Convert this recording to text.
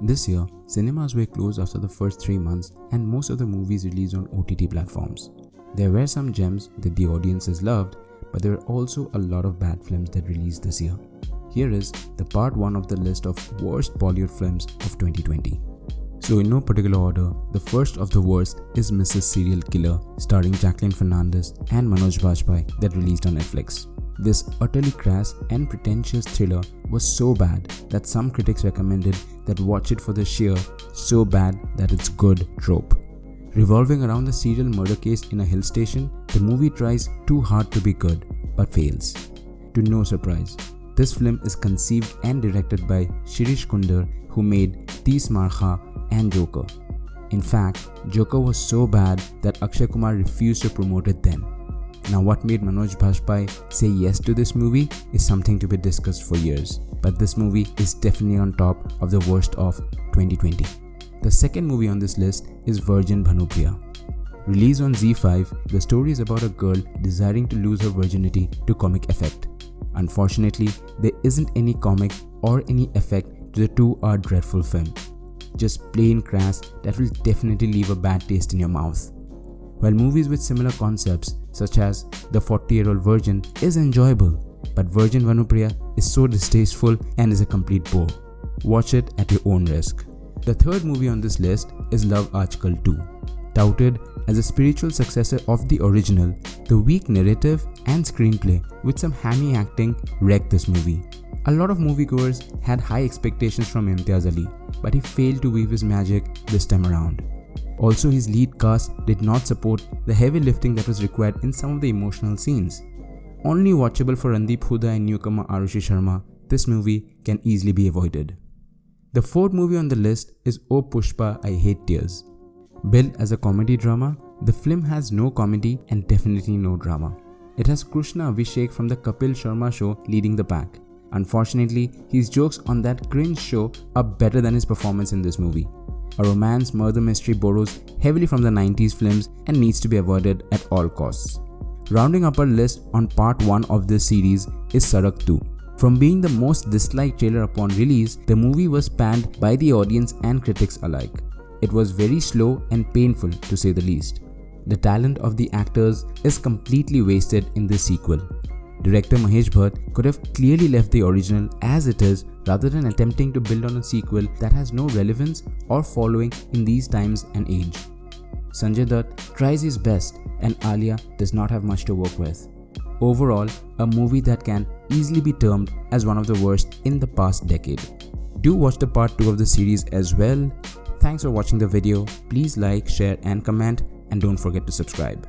This year, cinemas were closed after the first 3 months and most of the movies released on OTT platforms. There were some gems that the audiences loved, but there were also a lot of bad films that released this year. Here is the part 1 of the list of worst Bollywood films of 2020. So in no particular order, the first of the worst is Mrs. Serial Killer, starring Jacqueline Fernandez and Manoj that released on Netflix. This utterly crass and pretentious thriller was so bad that some critics recommended that watch it for the sheer "so bad that it's good" trope. Revolving around the serial murder case in a hill station, the movie tries too hard to be good, but fails. To no surprise, this film is conceived and directed by Shirish Kunder, who made Tees Marha and Joker. In fact, Joker was so bad that Akshay Kumar refused to promote it then. Now what made Manoj say yes to this movie is something to be discussed for years, but this movie is definitely on top of the worst of 2020. The second movie on this list is Virgin Bhanupriya. Released on ZEE5, the story is about a girl desiring to lose her virginity to comic effect. Unfortunately, there isn't any comic or any effect to the 2-hour dreadful film. Just plain crass that will definitely leave a bad taste in your mouth. While movies with similar concepts such as The 40-Year-Old Virgin is enjoyable, but Virgin Bhanupriya is so distasteful and is a complete bore. Watch it at your own risk. The third movie on this list is Love Aajkal 2. Touted as a spiritual successor of the original, the weak narrative and screenplay with some hammy acting wrecked this movie. A lot of moviegoers had high expectations from Imtiaz Ali, but he failed to weave his magic this time around. Also, his lead cast did not support the heavy lifting that was required in some of the emotional scenes. Only watchable for Randeep Hooda and newcomer Arushi Sharma, this movie can easily be avoided. The fourth movie on the list is Oh Pushpa, I Hate Tears. Billed as a comedy drama, the film has no comedy and definitely no drama. It has Krishna Abhishek from the Kapil Sharma show leading the pack. Unfortunately, his jokes on that cringe show are better than his performance in this movie. A romance murder mystery borrows heavily from the 90s films and needs to be avoided at all costs. Rounding up our list on part 1 of this series is Saraktu. From being the most disliked trailer upon release, the movie was panned by the audience and critics alike. It was very slow and painful to say the least. The talent of the actors is completely wasted in this sequel. Director Mahesh Bhatt could have clearly left the original as it is rather than attempting to build on a sequel that has no relevance or following in these times and age. Sanjay Dutt tries his best and Alia does not have much to work with. Overall, a movie that can easily be termed as one of the worst in the past decade. Do watch the part 2 of the series as well. Thanks for watching the video. Please like, share and comment, and don't forget to subscribe.